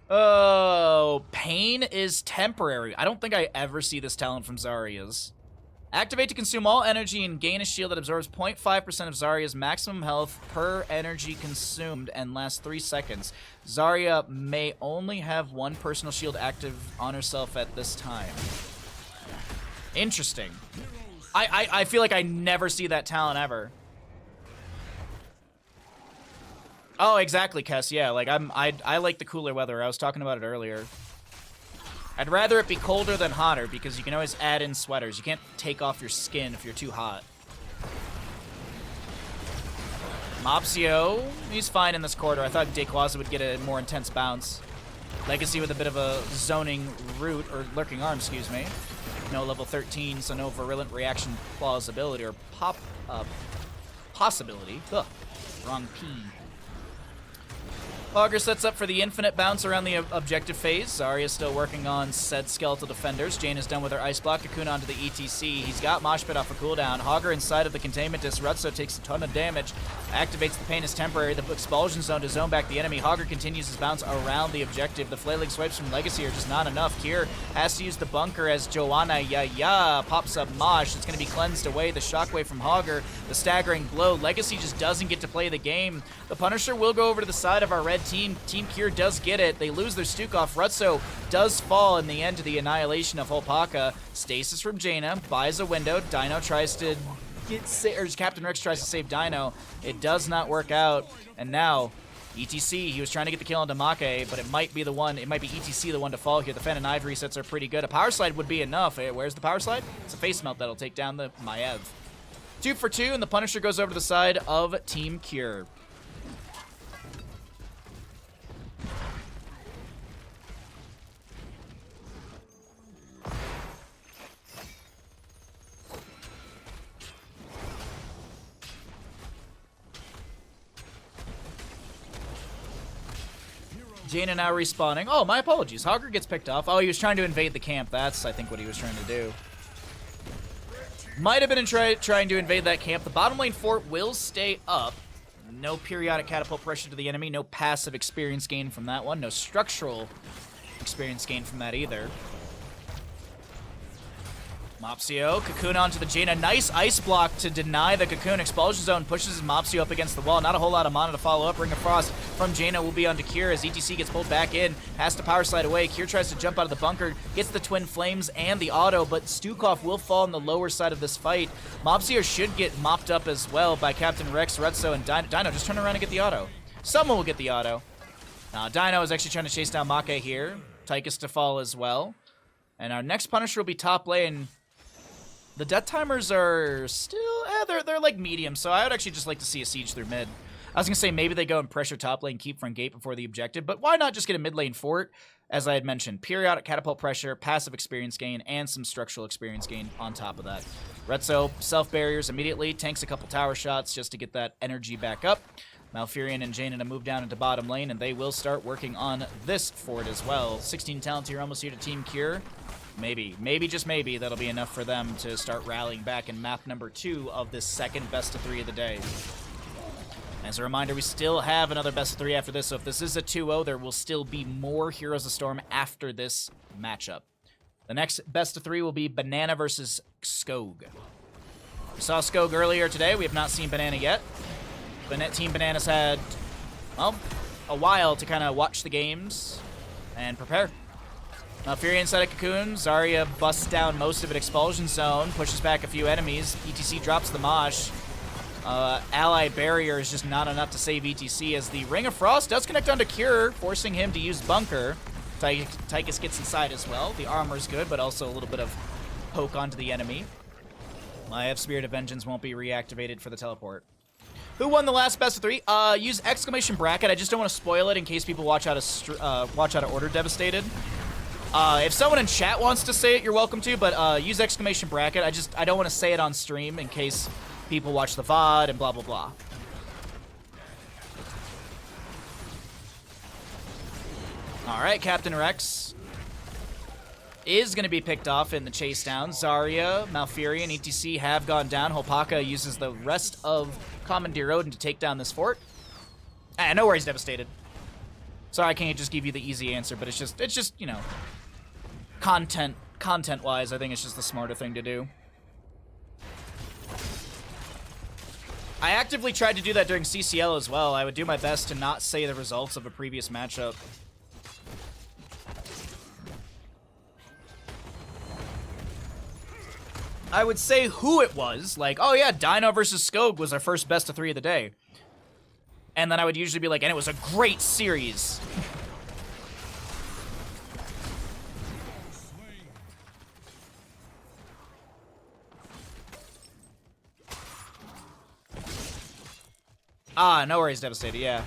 Oh, pain is temporary. I don't think I ever see this talent from Zarya's. Activate to consume all energy and gain a shield that absorbs 0.5% of Zarya's maximum health per energy consumed and lasts 3 seconds. Zarya may only have one personal shield active on herself at this time. Interesting. I feel like I never see that talent ever. Oh, exactly, Kess. Yeah, like I like the cooler weather. I was talking about it earlier. I'd rather it be colder than hotter because you can always add in sweaters. You can't take off your skin if you're too hot. Mopsio, he's fine in this quarter. I thought Dequaza would get a more intense bounce. Legacy with a bit of a zoning root, or lurking arm, excuse me. No level 13, so no virulent reaction plausibility or possibility. Ugh, wrong P. Augur sets up for the infinite bounce around the objective phase. Zarya's still working on said skeletal defenders. Jane is done with her ice block. Cocoon onto the ETC. He's got Mosh Pit off a cooldown. Hogger inside of the containment disc. Rutso takes a ton of damage. Activates the pain as temporary. The expulsion zone to zone back the enemy. Hogger continues his bounce around the objective. The flailing swipes from Legacy are just not enough. Kure has to use the bunker as Joanna pops up Mosh. It's going to be cleansed away. The shockwave from Hogger. The staggering blow. Legacy just doesn't get to play the game. The Punisher will go over to the side of our red team. Team Kure does get it. They lose their Stukov. Rutso does fall in the end to the annihilation of Holpaka. Stasis from Jaina. Buys a window. Dynouh tries to or Captain Rex tries to save Dynouh. It does not work out. And now, ETC, he was trying to get the kill on Damake, but it might be ETC the one to fall here. The Fen and Ive resets are pretty good. A power slide would be enough. Where's the power slide? It's a face melt that'll take down the Maiev. 2 for 2, and the Punisher goes over to the side of Team Kure. Jaina now respawning. Oh, my apologies. Hogger gets picked off. Oh, he was trying to invade the camp. That's, I think, what he was trying to do. Might have been trying to invade that camp. The bottom lane fort will stay up. No periodic catapult pressure to the enemy. No passive experience gain from that one. No structural experience gain from that either. Mopsio, Cocoon onto the Jaina. Nice ice block to deny the Cocoon. Expulsion Zone pushes Mopsio up against the wall. Not a whole lot of mana to follow up. Ring of Frost from Jaina will be onto Kure as ETC gets pulled back in. Has to power slide away. Kure tries to jump out of the bunker. Gets the Twin Flames and the auto, but Stukov will fall on the lower side of this fight. Mopsio should get mopped up as well by Captain Rex, Retso, and Dynouh. Just turn around and get the auto. Someone will get the auto. Dynouh is actually trying to chase down Make here. Tychus to fall as well. And our next Punisher will be top lane. The death timers are still, they're like medium, so I would actually just like to see a siege through mid. I was going to say maybe they go and pressure top lane, keep front gate before the objective, but why not just get a mid lane fort? As I had mentioned, periodic catapult pressure, passive experience gain, and some structural experience gain on top of that. Retso self-barriers immediately, tanks a couple tower shots just to get that energy back up. Malfurion and Jaina to move down into bottom lane, and they will start working on this fort as well. 16 talents here, almost here to Team Kure. Maybe, just maybe, that'll be enough for them to start rallying back in map number 2 of this second best of 3 of the day. As a reminder, we still have another best of 3 after this, so if this is a 2-0, there will still be more Heroes of Storm after this matchup. The next best of 3 will be Banana versus Skog. We saw Skog earlier today. We have not seen Banana yet. Team Banana's had, well, a while to kind of watch the games and prepare. Fury inside a Cocoon. Zarya busts down most of it. Expulsion Zone. Pushes back a few enemies. ETC drops the Mosh. Ally Barrier is just not enough to save ETC as the Ring of Frost does connect onto Kure, forcing him to use Bunker. Tychus gets inside as well. The armor's good, but also a little bit of poke onto the enemy. I have Spirit of Vengeance won't be reactivated for the teleport. Who won the last best of 3? Use exclamation bracket. I just don't want to spoil it in case people watch out of Order Devastated. If someone in chat wants to say it, you're welcome to, but use exclamation bracket. I don't want to say it on stream in case people watch the VOD and blah, blah, blah. All right, Captain Rex is going to be picked off in the chase down. Zarya, Malfurion, ETC have gone down. Hopaka uses the rest of Commandeer Odin to take down this fort. No worries, Devastated. Sorry, I can't just give you the easy answer, but it's just, you know, content-wise, I think it's just the smarter thing to do. I actively tried to do that during CCL as well. I would do my best to not say the results of a previous matchup. I would say who it was, like, oh yeah, Dynouh versus Skog was our first best of 3 of the day. And then I would usually be like, and it was a great series. No worries, Devastated, yeah.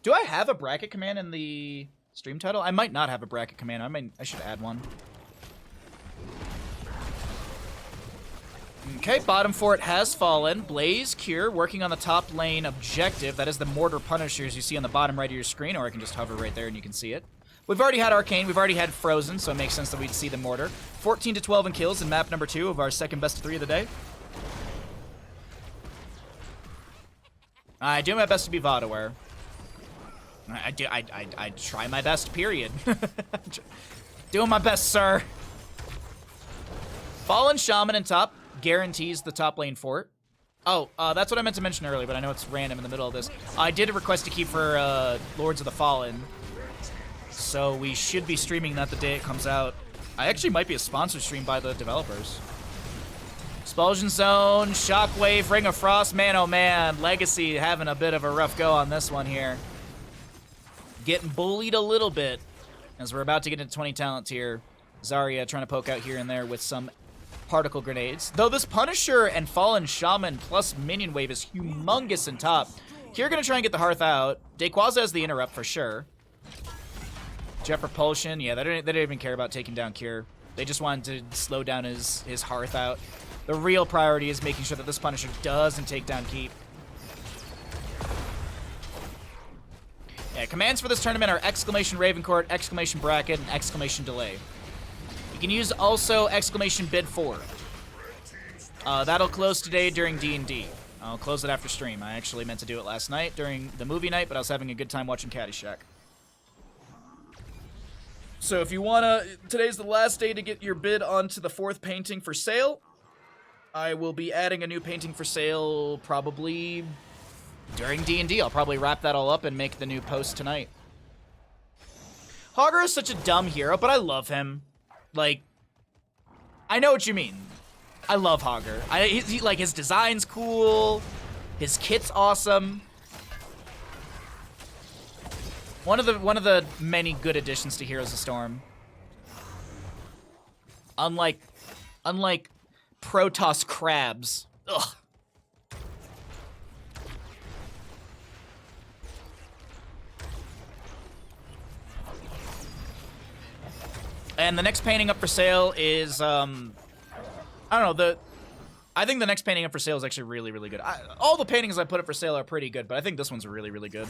Do I have a bracket command in the stream title? I might not have a bracket command. I should add one. Okay, bottom fort has fallen. Blaze, Kure, working on the top lane objective. That is the Mortar Punishers you see on the bottom right of your screen, or I can just hover right there and you can see it. We've already had Arcane, we've already had Frozen, so it makes sense that we'd see the Mortar. 14 to 12 in kills in map number 2 of our second best of 3 of the day. I do my best to be VOD aware. I try my best, period. Doing my best, sir. Fallen Shaman in top guarantees the top lane fort. Oh, that's what I meant to mention earlier, but I know it's random in the middle of this. I did a request to keep for Lords of the Fallen, so we should be streaming that the day it comes out. I actually might be a sponsored stream by the developers. Expulsion Zone, Shockwave, Ring of Frost. Man, oh man, Legacy having a bit of a rough go on this one here. Getting bullied a little bit as we're about to get into 20 talents here. Zarya trying to poke out here and there with some particle grenades. Though this Punisher and Fallen Shaman plus Minion Wave is humongous in top. Kure gonna try and get the Hearth out. Dayquaza has the interrupt for sure. Jet Propulsion, yeah, they didn't even care about taking down Kure. They just wanted to slow down his Hearth out. The real priority is making sure that this Punisher doesn't take down Keep. Yeah, commands for this tournament are exclamation Raven Court, exclamation bracket, and exclamation delay. You can use also exclamation bid 4. That'll close today during D&D. I'll close it after stream. I actually meant to do it last night during the movie night, but I was having a good time watching Caddyshack. So if you wanna, today's the last day to get your bid onto the 4th painting for sale. I will be adding a new painting for sale probably during D&D. I'll probably wrap that all up and make the new post tonight. Hogger is such a dumb hero, but I love him. Like, I know what you mean. I love Hogger. He, like, his design's cool. His kit's awesome. One of the many good additions to Heroes of Storm. Unlike Protoss crabs. Ugh. And the next painting up for sale is, I don't know, I think the next painting up for sale is actually really, really good. All the paintings I put up for sale are pretty good, but I think this one's really, really good.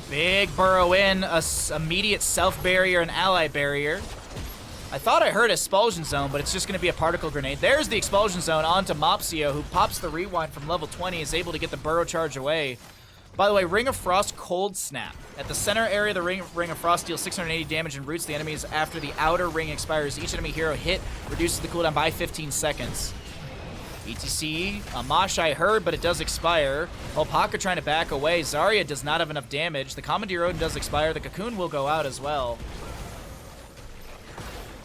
Big burrow in, a immediate self-barrier and ally barrier. I thought I heard Expulsion Zone, but it's just going to be a particle grenade. There's the Expulsion Zone onto Mopsio, who pops the rewind from level 20, is able to get the burrow charge away. By the way, Ring of Frost Cold Snap. At the center area, the Ring of Frost deals 680 damage and roots the enemies after the outer ring expires. Each enemy hero hit reduces the cooldown by 15 seconds. ETC, Amash I heard, but it does expire. Opaka trying to back away. Zarya does not have enough damage. The Commandeer Odin does expire. The Cocoon will go out as well.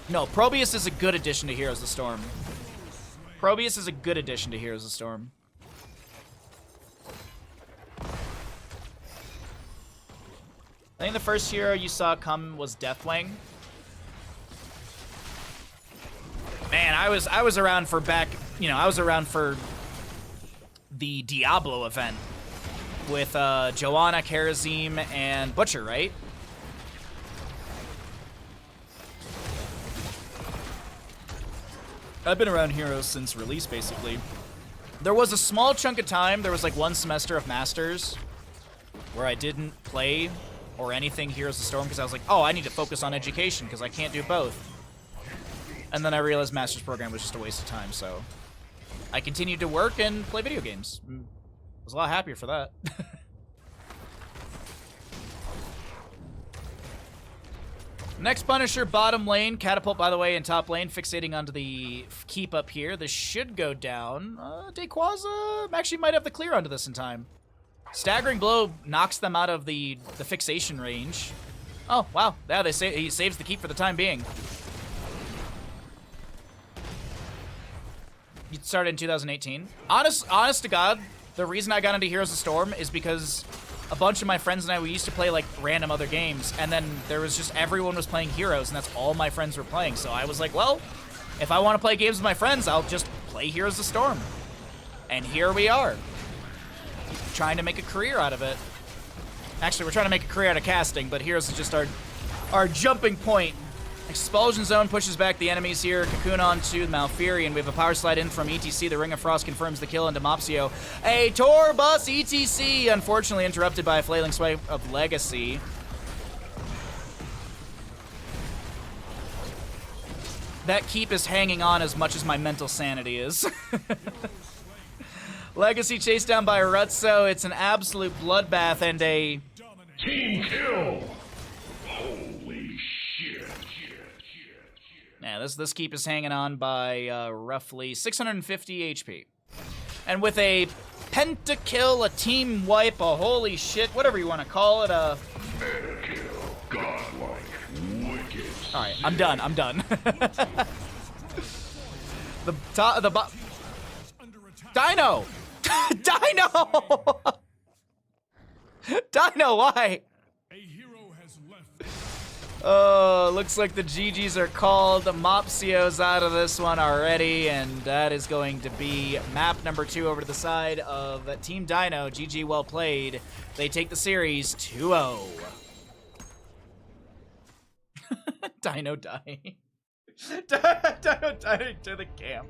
No, Probius is a good addition to Heroes of Storm. Probius is a good addition to Heroes of Storm. I think the first hero you saw come was Deathwing. Man, I was around for I was around for the Diablo event with Joanna, Karazim, and Butcher, right? I've been around Heroes since release, basically. There was a small chunk of time, there was like one semester of Masters where I didn't play or anything Heroes of Storm because I was like, oh, I need to focus on education because I can't do both. And then I realized Master's program was just a waste of time, so I continued to work and play video games. I was a lot happier for that. Next Punisher, bottom lane. Catapult, by the way, in top lane, fixating onto the keep up here. This should go down. Dayquaza actually might have the clear onto this in time. Staggering Blow knocks them out of the fixation range. Oh, wow. Yeah, he saves the keep for the time being. You started in 2018. Honest to God, the reason I got into Heroes of Storm is because a bunch of my friends and I, we used to play like random other games, and then there was just everyone was playing Heroes, and that's all my friends were playing. So I was like, well, if I want to play games with my friends, I'll just play Heroes of Storm. And here we are, trying to make a career out of it. Actually, we're trying to make a career out of casting, but Heroes is just our jumping point. Expulsion Zone pushes back the enemies here. Cocoon on to Malfurion. We have a power slide in from ETC. The Ring of Frost confirms the kill into Mopsio. A Tor Bus ETC, unfortunately interrupted by a flailing swipe of Legacy. That keep is hanging on as much as my mental sanity is. Legacy chased down by Rutso. It's an absolute bloodbath and a Team kill! Holy shit. yeah. This keep is hanging on by roughly 650 HP, and with a pentakill, a team wipe, a holy shit, whatever you want to call it, a Meta kill, godlike, wicked. all right, I'm done. Dynouh! Dynouh! Dynouh, why? A hero has left. Oh, looks like the GGs are called. The Mopsio's out of this one already, and that is going to be map number 2 over to the side of Team Dynouh. GG, well played. They take the series 2-0. Dynouh dying. Dynouh dying to the camp.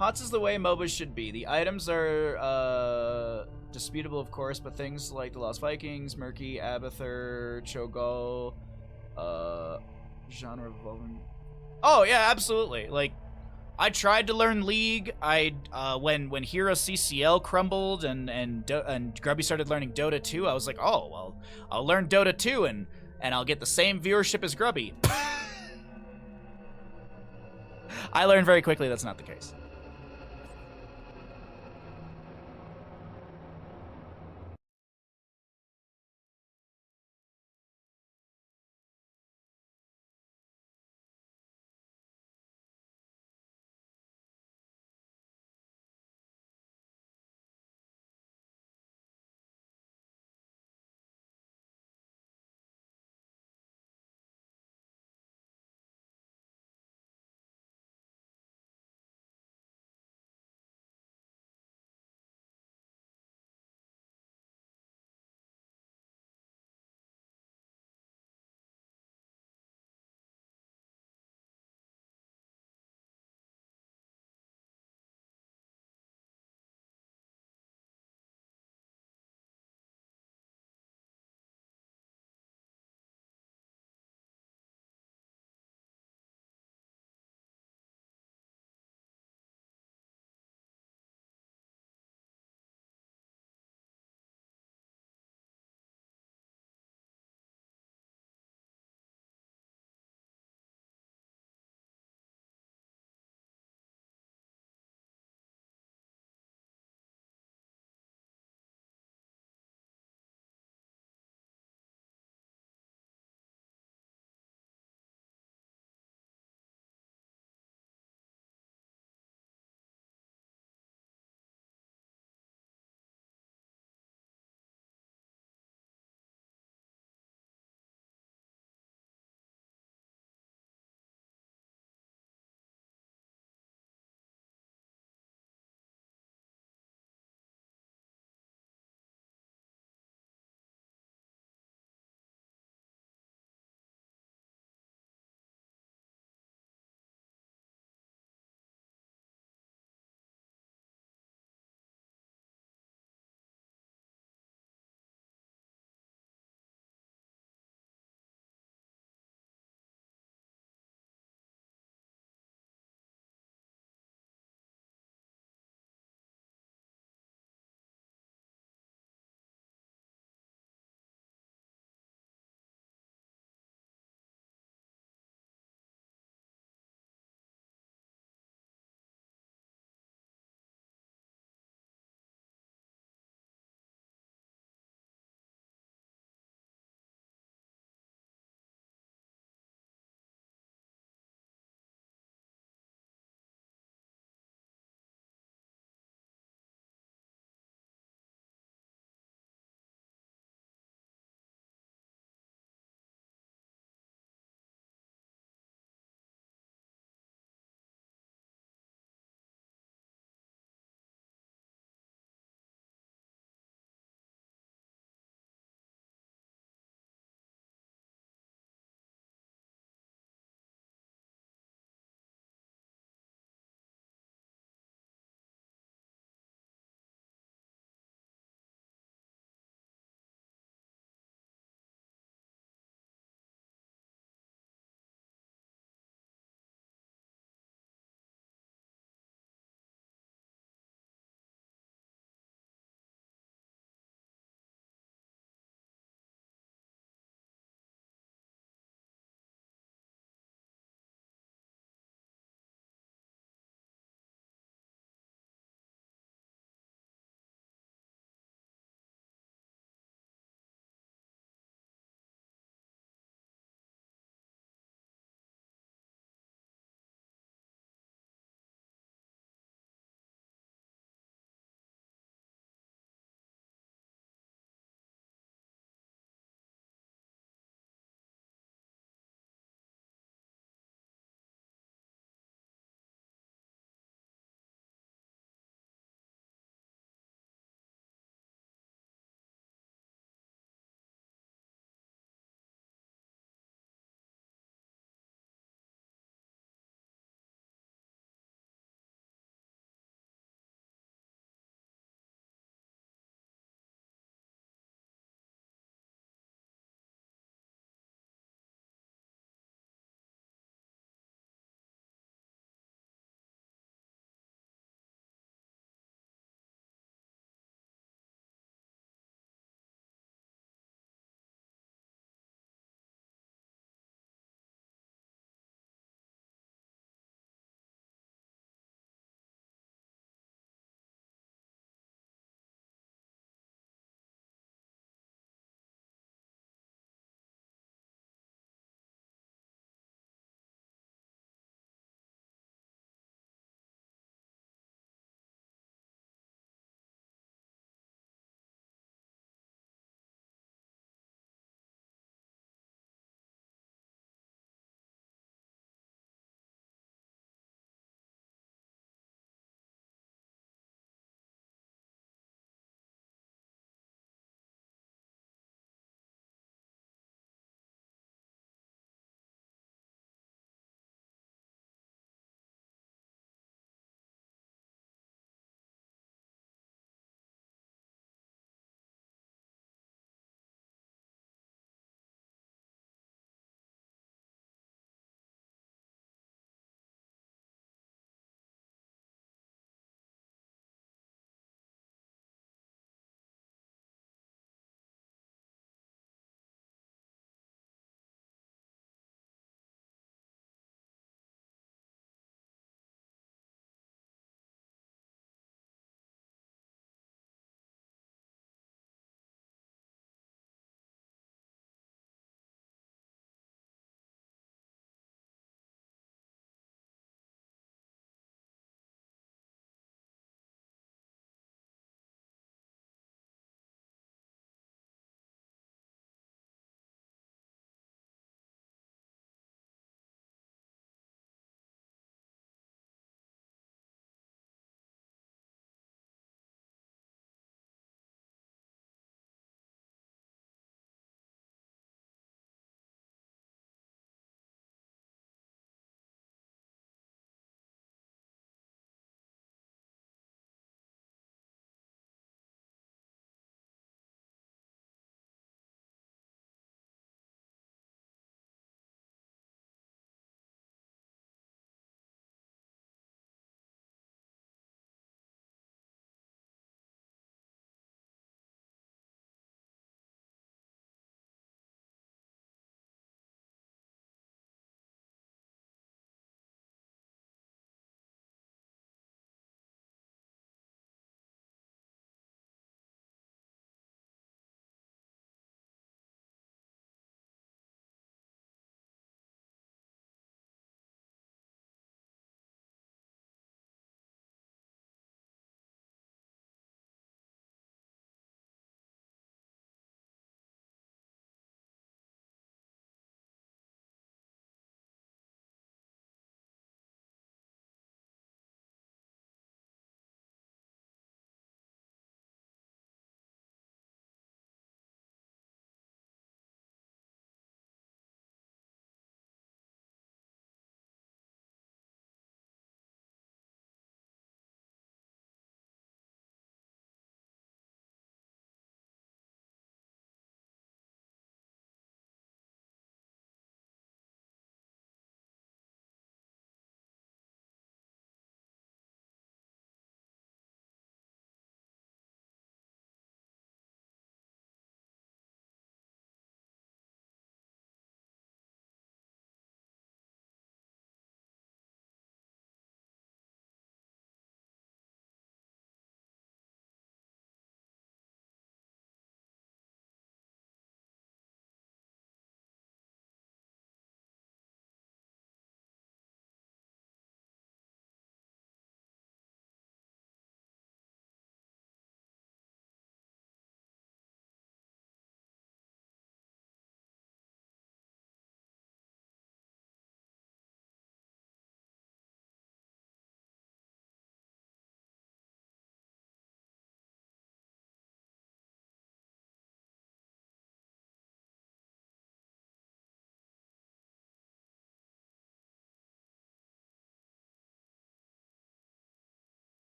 HOTS is the way MOBAs should be. The items are disputable, of course, but things like the Lost Vikings, Murky, Abathur, Cho'Gall, genre evolving. Oh yeah, absolutely. Like, I tried to learn League. When Hero CCL crumbled and Grubby started learning Dota 2, I was like, oh well, I'll learn Dota 2 and I'll get the same viewership as Grubby. I learned very quickly that's not the case.